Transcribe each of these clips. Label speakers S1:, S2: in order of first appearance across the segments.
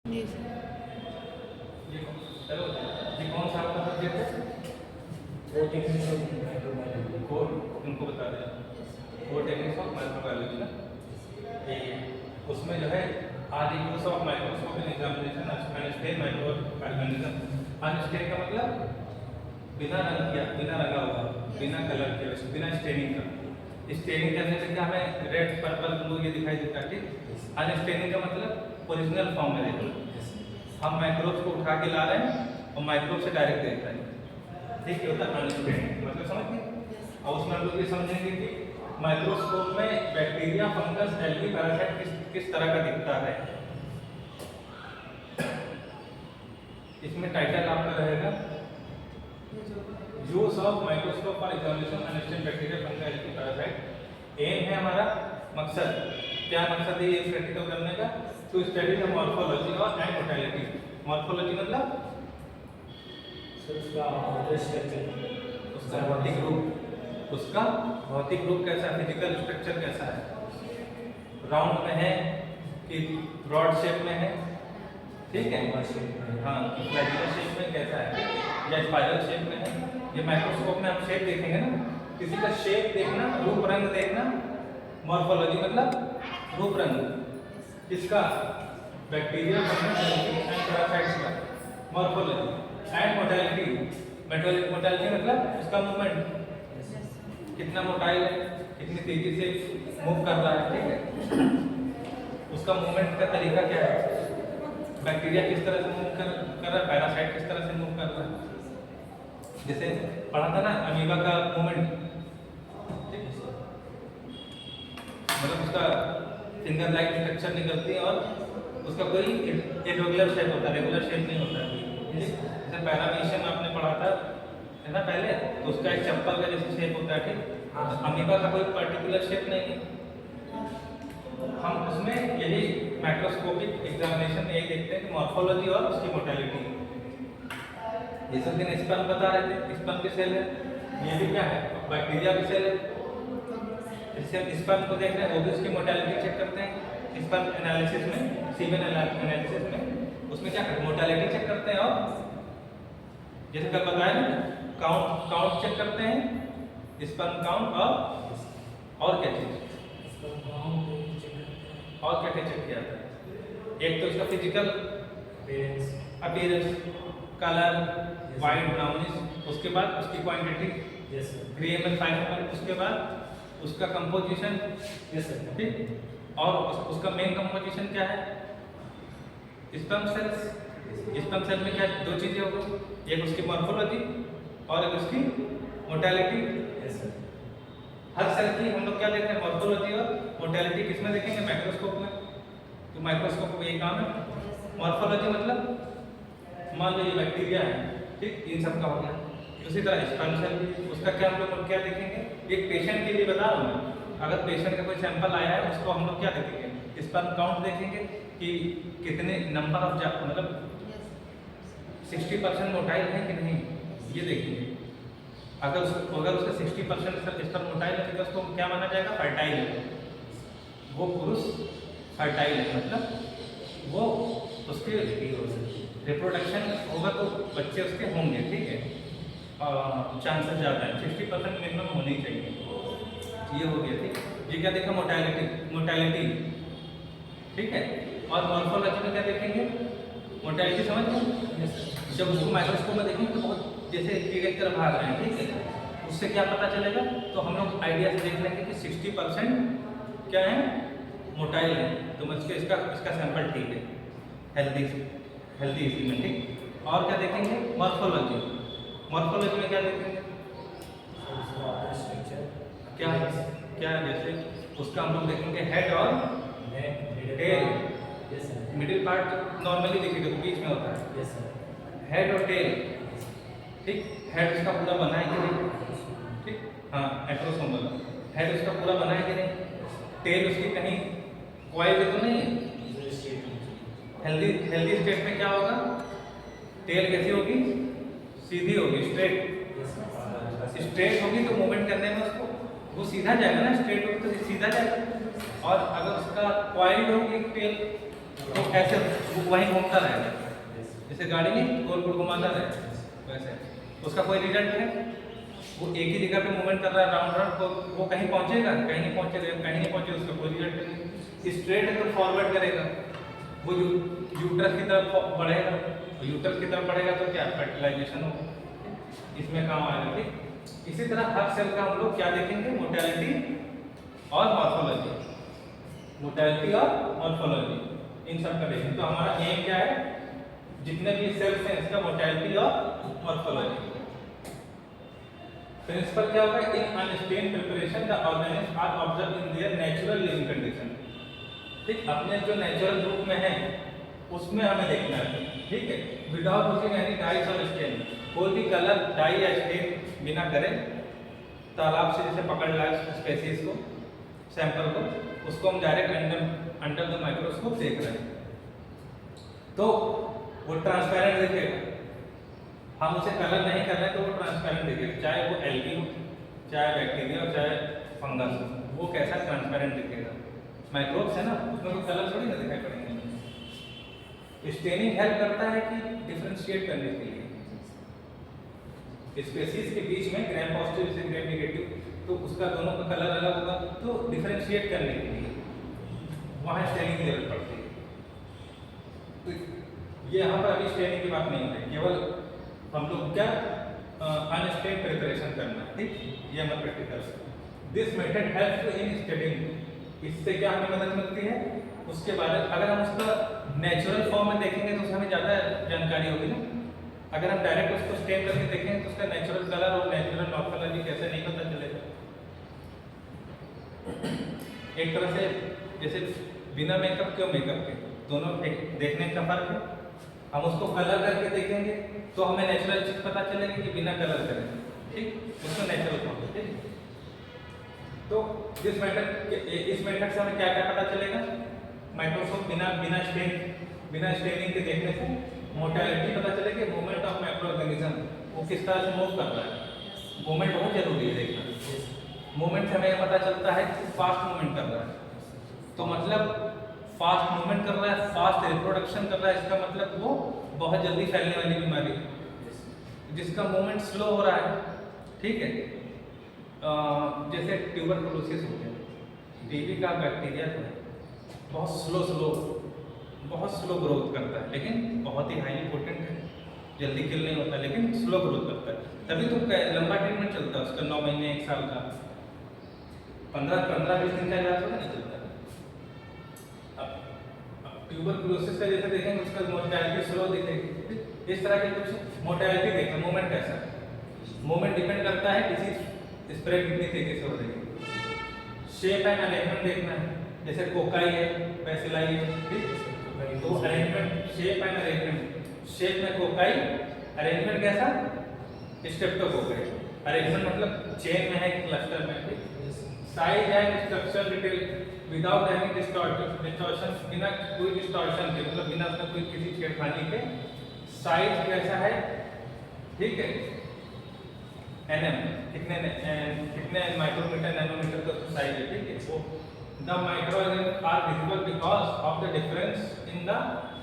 S1: जी sir.
S2: ये hello, ये कौन सा आपका सब्जेक्ट है?
S3: वो टेक्निक्स ऑफ माइक्रोबायोलॉजी।
S2: कोर, उनको बता दें कोर टेक्निक्स ऑफ माइक्रोबायोलॉजी ना। ये उसमें जो है आज use of microscope in examination unstain microorganism. Unstain का मतलब बिना रंग किया, बिना रंगा हुआ, बिना कलर किया, बिना स्टेनिंग का। स्टेनिंग करने से क्या हमें रेड पर्पल ब्लू ये दिखाई देता है, ठीक। अनस्टेनिंग का मतलब ओरिजिनल फॉर्म में देखना। हम माइक्रोब को उठा के ला रहे हैं और माइक्रोब से डायरेक्ट देख रहे हैं, ठीक है, होता है अनस्टेनिंग मतलब, समझ गए। और उसमें हम लोग ये समझेंगे कि माइक्रोस्कोप में बैक्टीरिया, फंगस, एल्गी, पैरासाइट किस तरह का दिखता है। इसमें टाइटल आपका रहेगा use of microscope for examination understand bacteria, fungus, algae, parasite. Aim है हमारा, मकसद क्या मकसद है ये प्रैक्टिकल करने का? टू स्टडी द मॉर्फोलॉजी और एंड मोर्टेलिटी। मॉर्फोलॉजी मतलब उसका भौतिक रूप, उसका भौतिक रूप कैसा है, फिजिकल स्ट्रक्चर कैसा है, राउंड में है कि ब्रॉड शेप में है, ठीक है, हाँ, फ्लैगुलर शेप में कैसा है या स्पाइरल शेप में है। ये माइक्रोस्कोप में हम शेप देखेंगे ना, किसी का शेप देखना, रूप रंग देखना, मॉर्फोलॉजी मतलब रूप रंग किसका, bacteria, fungus, algae and parasites का, मॉर्फोलॉजी। एंड मोटालिटी, मोटालिटी मतलब उसका मूवमेंट, कितना मोटाइल है, कितनी तेजी से मूव कर रहा है, ठीक है, उसका मूवमेंट का तरीका क्या है, बैक्टीरिया किस तरह से मूव कर रहा है, पैरासाइट किस तरह से मूव कर रहा है। जैसे पढ़ा था ना अमीबा का मूवमेंट, मतलब उसका फिंगर लाइक स्ट्रक्चर निकलती है और उसका कोई इरेगुलर शेप होता है, रेगुलर शेप नहीं होता है। जैसे पैरामीशियम आपने पढ़ा था है ना पहले, तो उसका एक चप्पल का जैसे शेप होता है, ठीक। अमीबा का कोई पर्टिकुलर शेप नहीं है। हम उसमें यही माइक्रोस्कोपिक एग्जामिनेशन में यही देखते हैं कि मॉर्फोलॉजी और उसकी मोटालिटी। ये सब दिन स्पर्म बता रहे थे, स्पर्म की सेल है, ये भी क्या है, बैक्टीरिया की सेल है। जैसे हम स्पर्म को देख रहे हैं, वो भी उसकी मोटालिटी चेक करते हैं स्पर्म एनालिसिस में, सीमेन एनालिसिस में, उसमें क्या करते हैं, मोटालिटी चेक करते हैं। और जैसे कल बताया ना, काउंट चेक करते हैं, स्पर्म काउंट, और क्या चीज, और क्या क्या चेक किया जाता है। एक तो इसका physical appearance, colour, white brownish, उसके बाद उसकी क्वांटिटी, ग्रे एमएल, 5 ml, उसके बाद उसका कंपोजिशन, ठीक, और उसका मेन कंपोजिशन क्या है, स्पर्म सेल्स। स्पर्म सेल में क्या दो चीजें होगी, एक उसकी मॉर्फोलॉजी और एक उसकी मोटालिटी। हर सेल की हम लोग क्या देख रहे हैं, मॉर्फोलॉजी और मोटालिटी किसमें देखेंगे, माइक्रोस्कोप में। तो माइक्रोस्कोप में यही काम है। मॉर्फोलॉजी मतलब मान लो ये बैक्टीरिया है, ठीक, इन सब का हो गया। उसी तरह स्पर्म सेल, उसका क्या हम लोग क्या देखेंगे, एक पेशेंट के लिए बता रहा हूँ मैं, अगर पेशेंट का कोई सैंपल आया है उसको हम लोग क्या देखेंगे, स्पर्म काउंट देखेंगे कि कितने नंबर ऑफ मतलब 60% मोटाइल है कि नहीं, ये देखेंगे। अगर उसका 60% स्पर्म मोटाइल है तो उसको क्या माना जाएगा, फर्टाइल है, वो पुरुष फर्टाइल है, मतलब वो उसके रिप्रोडक्शन होगा तो बच्चे उसके होंगे, ठीक है, चांसेस ज़्यादा है, 60% मिनिमम होनी चाहिए। ये हो गया, ठीक। ये क्या देखा, मोटालिटी, ठीक है। और मॉर्फोलॉजी में क्या देखेंगे, मोटालिटी समझ लो। जब उसको माइक्रोस्कोप में देखेंगे तो बहुत जैसे कीड़े की तरह भाग रहे हैं, ठीक है, उससे क्या पता चलेगा, तो हम लोग आइडिया से देख लेंगे कि 60% क्या है, मोटाइल है, तो मुझको इसका सैंपल ठीक है, हेल्दी इसी में, ठीक। और क्या देखेंगे, मॉर्फोलॉजी में क्या देखेंगे, क्या क्या जैसे उसका हम लोग देखेंगे हेड और टेल, मिडिल पार्ट नॉर्मली दिखेगा तो बीच में होता है, हेड और टेल, ठीक। हेड उसका पूरा बना है कि नहीं, ठीक, हाँ, एट्रोसोमल हेड उसका पूरा बना है कि नहीं, टेल उसकी कहीं कॉइल तो नहीं है। हेल्दी स्टेट में क्या होगा, टेल कैसी होगी, सीधी होगी, स्ट्रेट होगी तो मूवमेंट करने में उसको वो सीधा जाएगा ना, स्ट्रेट होगी तो सीधा जाएगा। और अगर उसका कॉइल होगी टेल तो ऐसे वहीं घूमता रहेगा, जैसे गाड़ी में गोल गोल घुमाता रहे वैसे। उसका कोई रिजल्ट है? वो एक ही जगह पे मूवमेंट कर रहा है राउंड राउंड, तो वो कहीं पहुंचेगा? कहीं नहीं पहुंचेगा, कहीं नहीं पहुंचेगा, उसका कोई रिजल्ट नहीं। स्ट्रेट है तो फॉरवर्ड करेगा, वो यूट्रस की तरफ बढ़ेगा, यूट्रस की तरफ बढ़ेगा तो क्या फर्टिलाइजेशन होगा, इसमें काम आएगा। ठीक, इसी तरह हर सेल का हम लोग क्या देखेंगे, मोर्टेलिटी और मॉर्फोलॉजी, मोर्टेलिटी और मॉर्फोलॉजी, इन सब का देखेंगे। तो हमारा एम क्या है, जितने भी सेल्स हैं इसका मोर्टेलिटी और मॉर्फोलॉजी। प्रिंसिपल क्या होगा, in unstained preparation the organism are observe in their natural living condition. ठीक, अपने जो नेचुरल रूप में है उसमें हमें देखना है। ठीक है, विदाउट यूजिंग एनी डाइज और स्टेन, कोई भी कलर डाई या स्टेन बिना करे, तालाब से जैसे पकड़ लाए स्पेसीज को, सैंपल को, उसको हम डायरेक्ट अंडर द माइक्रोस्कोप देख रहे हैं तो वो ट्रांसपेरेंट दिखेगा। हम उसे कलर नहीं कर रहे तो वो ट्रांसपेरेंट दिखेगा, चाहे वो एल्गी हो, चाहे बैक्टीरिया हो, चाहे फंगस हो, वो कैसा ट्रांसपेरेंट दिखेगा। माइक्रोब्स है ना, उसमें कोई कलर थोड़ी ना दिखाई पड़ेंगे। स्टेनिंग हेल्प करता है कि डिफरेंशिएट करने के लिए स्पेसीज के बीच में ग्राम पॉजिटिव से ग्राम नेगेटिव, तो उसका दोनों का कलर अलग होगा, तो डिफरेंशिएट करने के लिए वहाँ स्टेनिंग की जरूरत पड़ती है। तो ये यहाँ पर अभी स्टेनिंग की बात नहीं है, केवल हम लोग क्या अनस्टेन्ड प्रिपरेशन करना है। ठीक, ये हमारा practical. This method helps in studying, इससे क्या हमें मदद मिलती है, उसके बाद अगर हम उसका नेचुरल फॉर्म में देखेंगे तो उससे हमें ज़्यादा जानकारी होगी ना। अगर हम डायरेक्ट उसको स्टेन करके देखेंगे तो उसका नेचुरल कलर और नेचुरल मॉर्फोलॉजी कैसे नहीं पता चलेगा। एक तरह से जैसे बिना मेकअप क्यों मेकअप के, दोनों देखने का फर्क है। हम उसको कलर करके देखेंगे तो हमें नेचुरल चीज पता चलेगी कि बिना कलर करें। ठीक, उसको नेचुरल फॉर्म है। ठीक, तो इस मेथड से हमें क्या क्या पता चलेगा, माइक्रोस्कोप बिना स्टेनिंग के देखने से मोर्टेलिटी पता चलेगी, मूवमेंट ऑफ माइक्रो ऑर्गेनिज्म, वो किस तरह से मूव कर रहा है। मूवमेंट बहुत जरूरी है देखना। मूवमेंट से हमें पता चलता है कि फास्ट मूवमेंट कर रहा है, तो मतलब फास्ट मूवमेंट कर रहा है, फास्ट रिप्रोडक्शन कर रहा है, इसका मतलब वो बहुत जल्दी फैलने वाली बीमारी है। जिसका मूवमेंट स्लो हो रहा है, ठीक है, जैसे ट्यूबरकुलोसिस हो गया, टीबी का बैक्टीरिया है, बहुत स्लो ग्रोथ करता है, लेकिन बहुत ही हाईली पोटेंट है, जल्दी किल नहीं होता लेकिन स्लो ग्रोथ करता है। तभी तो लंबा ट्रीटमेंट चलता है उसका, 9 महीने 1 साल का, 15-20 दिन का इलाज होगा ना चलता है। अब ट्यूबरकुलोसिस का जैसे देखेंगे उसका मोर्टेलिटी स्लो दिखेगी। इस तरह के कुछ मोर्टेलिटी देखें, मूवमेंट कैसा है, मूवमेंट डिपेंड करता है डिसीज स्प्रेड कितनी तेजी से हो रही है। शेप एंड अरेंजमेंट देखना है, जैसे कोकाई है, बैसिलाई है, ठीक, तो arrangement, shape and arrangement, shape में कोकाई, अरेंजमेंट कैसा, स्ट्रेप्टोकोकाई, अरेंजमेंट मतलब चेन में है कि क्लस्टर में, ठीक, size and structure detail without any distortion, बिना कोई डिस्टॉर्शन के, मतलब बिना उसमें कोई किसी छेड़खानी के, साइज कैसा है, ठीक है, एनएम कितने माइक्रोमीटर नैनोमीटर का साइज है, ठीक है। वो the microorganism are visible because of the difference in the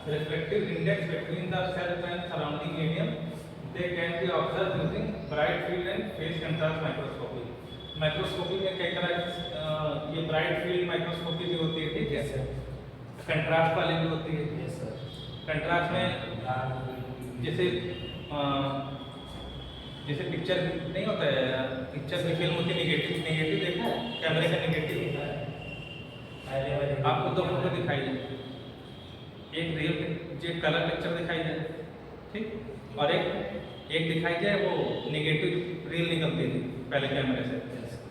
S2: reflective index between the cell and surrounding medium. They can be observed using bright field and phase contrast microscopy. Microscopy में कई तरह ये bright field microscopy भी होती है, ठीक है, contrast वाली भी होती है।
S3: यस सर,
S2: कंट्रास्ट में जैसे पिक्चर नहीं होता है, पिक्चर में फिल्म होती है, नेगेटिव देखा है, कैमरे का नेगेटिव आपको 2 फोटो दिखाई दे, एक रियल जो कलर पिक्चर दिखाई जाए, ठीक, और एक दिखाई जाए वो नेगेटिव रील निकलती थी पहले कैमरे से,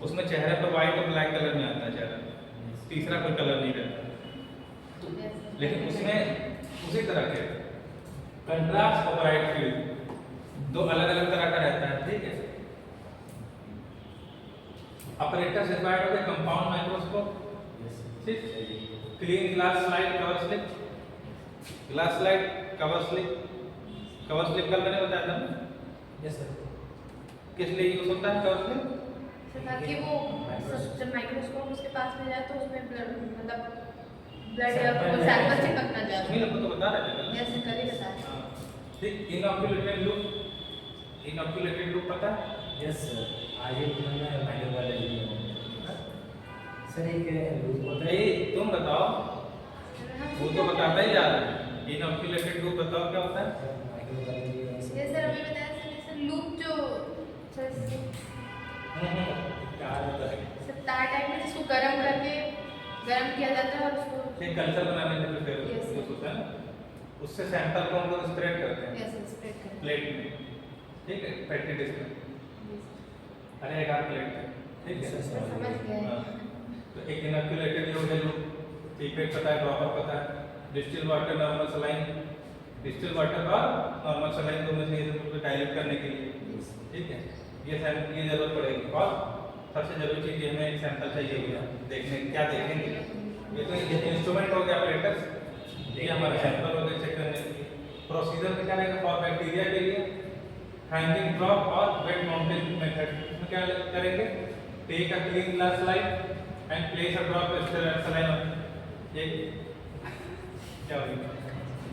S2: उसमें चेहरे पर वाइट और ब्लैक कलर में आता है चेहरा, तीसरा कोई कलर नहीं रहता। लेकिन उसमें उसी तरह के कंट्रास्ट और ब्राइट फील्ड 2 अलग-अलग तरह का रहता है, ठीक है। ऑपरेटर्स रिक्वायर्ड होते कंपाउंड माइक्रोस्कोप, ठीक, clean glass slide cover slip, glass slide cover slip कल मैंने बताया था ना।
S3: यस सर,
S2: किस लिए यूज होता है कवर स्लिप,
S1: ताकि वो जब माइक्रोस्कोप उसके पास में जाए तो उसमें मतलब ब्लड को सैंपल चिपकना जा
S2: नहीं लगता तो बता रहे थे
S1: यस कर ही बता रहे
S2: हाँ, ठीक। इनऑक्यूलेटेड लूप, इनऑक्यूलेटेड लूप पता है?
S3: यस सर, आज एक मैंने माइनर बायोलॉजी में सर एक लूप होता है।
S2: नहीं तुम बताओ, वो तो बताता ही जा रहा है। इनऑक्यूलेटेड लूप बताओ क्या होता है?
S3: माइनर बायोलॉजी में
S1: ये सर अभी बताया सर, जैसे लूप जो सर
S3: क्या होता है?
S1: तार टाइप में जिसको गर्म करके गर्म किया जाता है और उसको
S2: एक कल्चर बनाने में जो फिर
S1: Yes, sir.
S2: यूज होता है ना, उससे सैंपल को हम लोग स्प्रेड करते हैं
S1: यस स्प्रेड करके
S2: प्लेट में, ठीक है, पेटी डिश में। अरे एक आध प्लेट में, ठीक है।
S1: समझ गए
S2: हाँ। तो एक इनॉक्यूलेटेड जो है लूप, पीपेट पता है, ड्रॉपर पता है, distil water, normal saline, distil water और नॉर्मल सलाइन दोनों से डाइल्यूट करने के लिए, ठीक है। ये जरूरत पड़ेगी। और सबसे जरूरी चीज़ ये हमें एक सैंपल चाहिए होगा देखने, क्या देखेंगे? ये तो इंस्ट्रूमेंट हो गया प्लेटर्स, ये हमारा सैंपल हो गया चेक करने के लिए। प्रोसीजर में क्या रहेगा? फॉर बैक्टीरिया के लिए हैंगिंग ड्रॉप और वेट माउंटेन मेथड में क्या करेंगे? Take a clean glass slide and place a drop saline on, ये क्या होगा?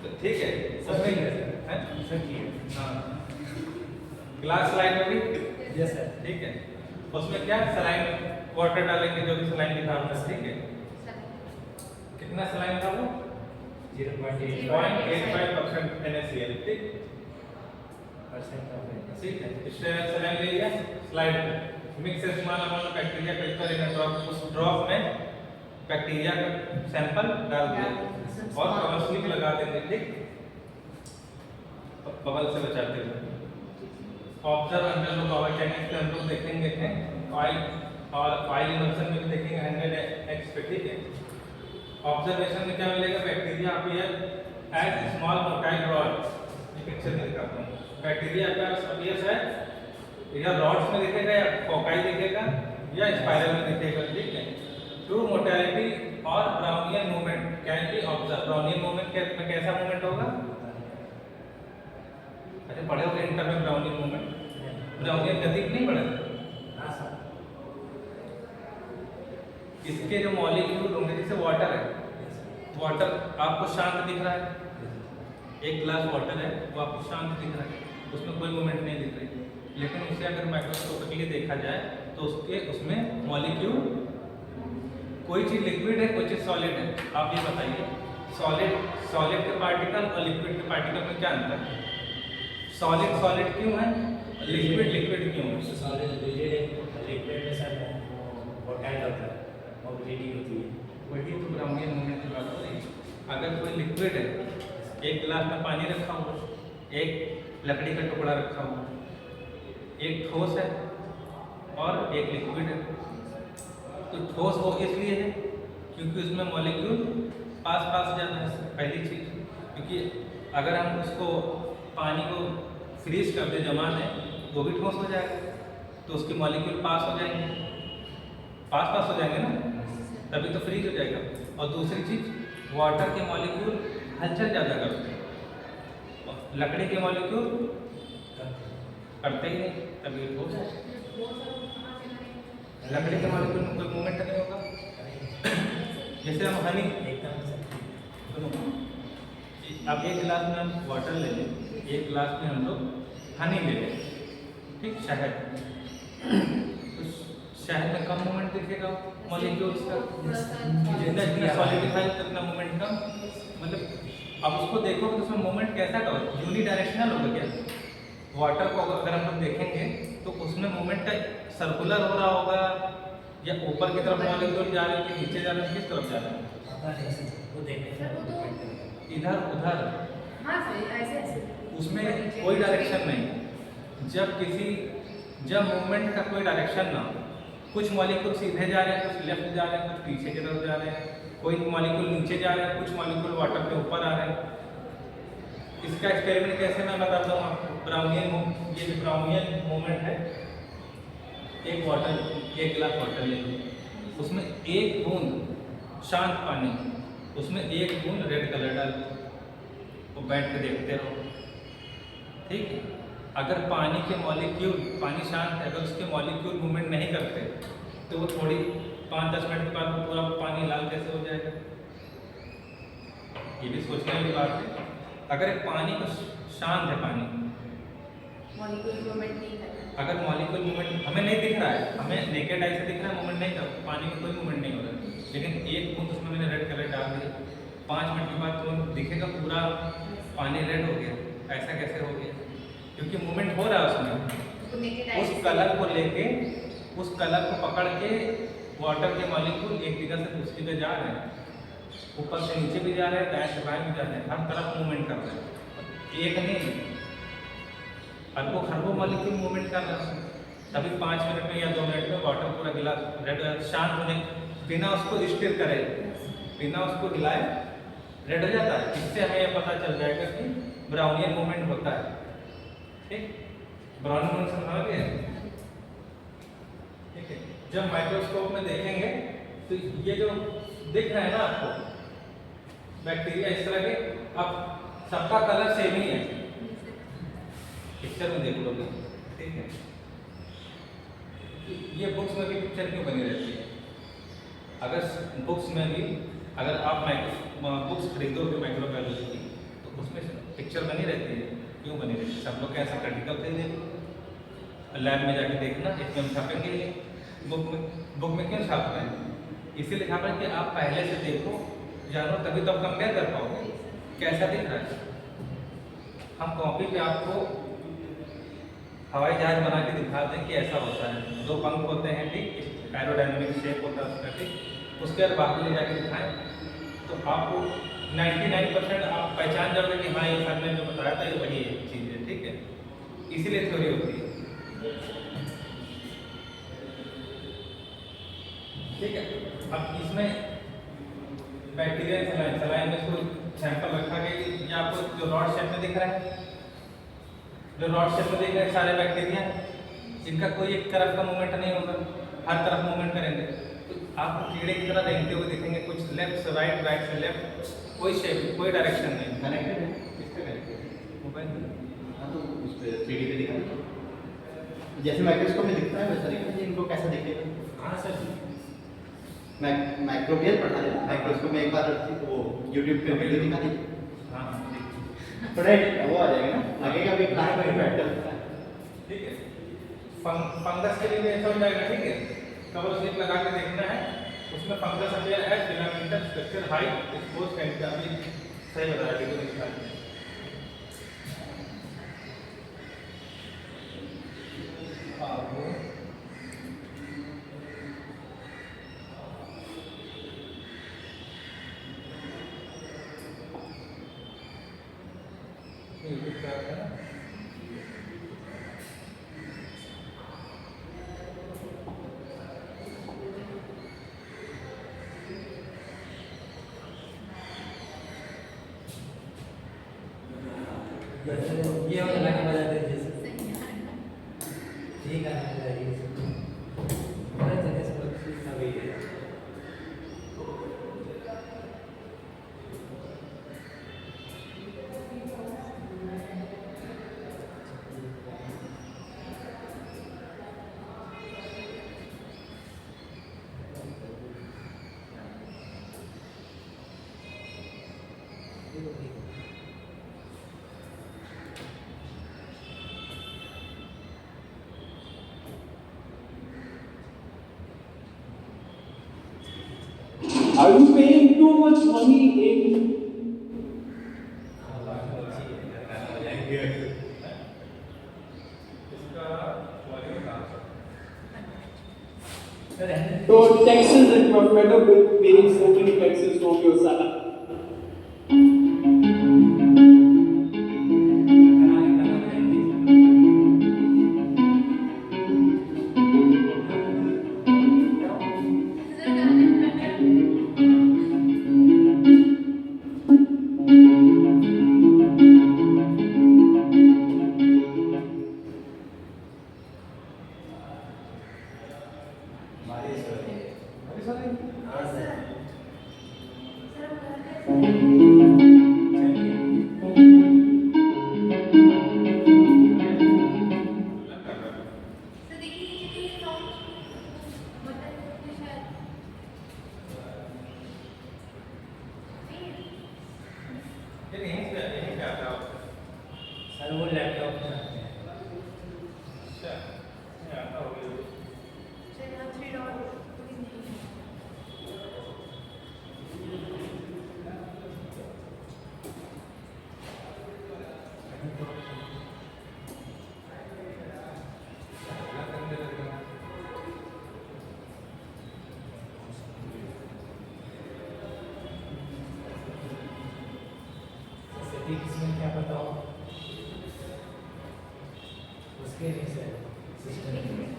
S2: तो ठीक है,
S3: सब ठीक है
S2: हैं?
S3: सर, ठीक है।
S2: हाँ, ग्लास स्लाइड होगी,
S3: यस सर।
S2: ठीक है। उसमें क्या सलाइन वाटर डालेंगे, जो भी सलाइन लिखा होगा, ठीक है। कितना सलाइन था वो? 0.85% NaCl, ठीक ठीक है। इससे सलाइन ले लिया, स्लाइड पे mix small amount bacteria culture in drop, उस ड्रॉप में बैक्टीरिया का सैंपल डाल दिया और कवर स्लिप लगा देंगे, ठीक, बबल से बचाते हुए। Observe under the power technique हम लोग देखेंगे ऑयल, और ऑयल इमल्सन में भी देखेंगे 100x पे, ठीक है। ऑब्जर्वेशन में क्या मिलेगा? Bacteria appear as small motile rod, ये पिक्चर में दिखाता हूँ। बैक्टीरिया अपीयर्स है या रॉड्स में दिखेगा, या फोकाई दिखेगा, या स्पाइरल में दिखेगा, ठीक है। ट्रू मोटालिटी और Brownian movement can be observe. Brownian movement में कैसा मूवमेंट होगा? अच्छा पढ़े होगे इंटर में ब्राउनियन मूवमेंट, ब्राउनियन गति नहीं पढ़े?
S3: हाँ सर।
S2: इसके जो मॉलिक्यूल होंगे, जैसे वाटर है, वाटर आपको शांत दिख रहा है, एक ग्लास वाटर है वो आपको शांत दिख रहा है, उसमें कोई मूवमेंट नहीं दिख रही, लेकिन उसे अगर माइक्रोस्कोपिकली देखा जाए तो उसमें मॉलिक्यूल, कोई चीज़ लिक्विड है, कोई चीज़ सॉलिड है। आप ये बताइए, सॉलिड के पार्टिकल और लिक्विड के पार्टिकल में क्या अंतर है? सॉलिड क्यों है, लिक्विड क्यों है?
S3: सॉलिड लिक्विड में सर वो टाइट होता है, मोबिलिटी होती है।
S2: वही तो ब्राउनियन मूवमेंट की बात हो रही है। अगर कोई लिक्विड है, एक गिलास में पानी रखा हुआ, एक लकड़ी का टुकड़ा रखा हुआ, एक ठोस है और एक लिक्विड है, तो ठोस वो इसलिए है क्योंकि उसमें मॉलिक्यूल पास ज़्यादा है, पहली चीज़। क्योंकि अगर हम उसको पानी को फ्रीज कर दे, जमा दें, वो भी ठोस हो जाएगा, तो उसके मॉलिक्यूल पास हो जाएंगे, पास हो जाएंगे ना, तभी तो फ्रीज हो जाएगा। और दूसरी चीज़, वाटर के मॉलिक्यूल हलचल ज़्यादा करते हैं, और लकड़ी के मॉलिक्यूल करते ही नहीं, तभी ठोस है। लकड़ी के मॉलिक्यूल में कोई मूवमेंट नहीं होगा। जैसे हम हनी, अब एक गिलास में हम वाटर ले लें, एक गिलास में हम लोग हनी ले लें, ठीक, शहद, तो शहद में कम मूवमेंट दिखेगा मॉलिक्यूल्स का, जितना सॉलिडिफाई उतना मूवमेंट कम। मतलब अब उसको देखो तो उसमें मूवमेंट कैसा का होगा, यूनिडायरेक्शनल होगा क्या? वाटर को अगर हम लोग देखेंगे तो उसमें मूवमेंट सर्कुलर हो रहा होगा, या ऊपर की तरफ मॉलिक्यूल जा रहे हैं कि नीचे जा रहे हैं, किस तरफ जा रहे हैं?
S3: वो देखते
S2: इधर उधर,
S1: हाँ सही, ऐसे
S2: उसमें कोई डायरेक्शन नहीं। जब मूवमेंट का कोई डायरेक्शन ना हो, कुछ मॉलिक्यूल सीधे जा रहे हैं, कुछ लेफ्ट जा रहे हैं, कुछ पीछे की तरफ जा रहे हैं, कोई मॉलिक्यूल नीचे जा रहे हैं, कुछ मॉलिक्यूल वाटर के ऊपर आ रहे हैं। इसका एक्सपेरिमेंट कैसे मैं बताता हूँ आपको। ये जो ब्राउनियन मूवमेंट है, एक गिलास वाटर ले लो, उसमें एक बूंद शांत पानी, उसमें एक बूंद रेड कलर डाल दो, वो बैठ के देखते रहो, ठीक है। अगर पानी के मॉलिक्यूल, पानी शांत है, अगर उसके मॉलिक्यूल मूवमेंट नहीं करते तो वो थोड़ी 5-10 मिनट के बाद पूरा पानी लाल कैसे हो जाएगा? ये भी सोचने वाली बात है। अगर एक पानी को शांत है पानी,
S1: मॉलिक्यूल मूवमेंट नहीं कर रहा।
S2: अगर मॉलिक्यूल मूवमेंट हमें नहीं दिख रहा है, हमें नेकेड आई से दिख रहा है मूवमेंट नहीं कर, पानी में कोई मूवमेंट नहीं हो रहा है, लेकिन एक बूंद उसमें मैंने रेड कलर डाल दिया, 5 मिनट के बाद तुरंत दिखेगा पूरा पानी रेड हो गया। ऐसा कैसे हो गया? क्योंकि मूवमेंट हो रहा है उसमें।
S1: उसको naked eye
S2: उस
S1: से-
S2: कलर को लेके, उस कलर को पकड़ के वाटर के मॉलिक्यूल एक जगह से दूसरी जगह जा रहे हैं, ऊपर से नीचे भी जा रहे हैं, दाएं से बाएं भी जा रहे हैं, हर तरफ मूवमेंट कर रहे हैं। एक नहीं, अरबों खरबों मॉलिक्यूल मूवमेंट कर रहे हैं। तभी 5 मिनट में या 2 मिनट में वाटर पूरा गिलास रेड शांत होने, बिना उसको स्टिर करे, बिना उसको हिलाए रेड हो जाता है। इससे हमें यह पता चल जाएगा कि ब्राउनियन मूवमेंट होता है। ठीक, ब्राउनियन मूवमेंट समझ गए? ठीक है, जब माइक्रोस्कोप में देखेंगे तो ये जो दिख रहा है ना आपको बैक्टीरिया इस तरह के, अब सबका कलर सेम ही है, पिक्चर में देख लोगे। ठीक है, ये बुक्स में भी पिक्चर क्यों बनी रहती है? अगर बुक्स में भी अगर आप बुक्स खरीदोगे माइक्रोबायोलॉजी की तो उसमें पिक्चर बनी रहती है। क्यों बनी रहती है? सब लोग कैसे प्रैक्टिकल खरीदे, लैब में जाके देखना, इसमें हम छापेंगे। बुक में क्यों छापते हैं? इसीलिए छापते हैं कि आप पहले से देखो, जानो, तभी तो आप कंपेयर कर पाओगे कैसा दिख रहा है। हम कॉपी पे आपको हवाई जहाज बना के दिखा दें कि ऐसा होता है, 2 पंख होते हैं, ठीक, एरोडायनामिक शेप होता है उसका, ठीक, उसके बाद बाकी ले जाके दिखाएं तो आपको 99% आप पहचान जाओगे कि हाँ ये सर ने जो बताया था ये वही चीज़ है। ठीक है, इसीलिए थ्योरी होती है। ठीक है, अब इसमें बैक्टीरिया सलाइन में इसको सैंपल रखा गया कि ये आपको जो रॉड शेप में दिख रहा है, जो रॉड शेप में दिख रहे हैं सारे बैक्टीरिया, इनका कोई एक तरफ का मूवमेंट नहीं होगा, हर तरफ मूवमेंट करेंगे। तो आपको कीड़े की तरह रेंगते हुए दिखेंगे, कुछ लेफ्ट से राइट, राइट से लेफ्ट, कोई शेप, कोई डायरेक्शन नहीं।
S3: कनेक्टेड है।
S2: किससे कनेक्टेड? मोबाइल में।
S3: हाँ, तो उस पे 3D पे दिखा दो। जैसे माइक्रोस्कोप में दिखता है वैसा दिखता है, इनको कैसा दिखेगा?
S2: हाँ सर,
S3: माइक्रोबियल पढ़ा है, माइक्रोस्कोप में एक बार वो यूट्यूब पे वीडियो दिखा दीजिए,
S2: हाँ ठीक,
S3: थोड़ा वो आ जाएगा ना, लगेगा भी क्लास में बैठा है।
S2: ठीक है। फंगस के लिए भी ऐसा हो जाएगा। ठीक है, कवर स्लिप लगा के देखना है, उसमें fungus appear as filamental structure height expose can be, सही बताया वीडियो दिखा है।
S3: ये वाला गाना बजा दे जैसे
S1: सही है।
S3: ये गाना बजा दीजिए। बड़ा जगह से कुछ अभी है।
S4: Are you paying too much money in so taxes and you're fed up with paying so many taxes from your salary?
S3: हाँ सर।
S1: सर,
S2: आता है आपको?
S3: सर वो लैपटॉप में आते हैं।
S2: अच्छा, ये आता होगा।
S1: सर यहाँ 3 डॉट नहीं है।
S3: सेटिंग्स में क्या पता हो उसके नहीं सर सिस्टम में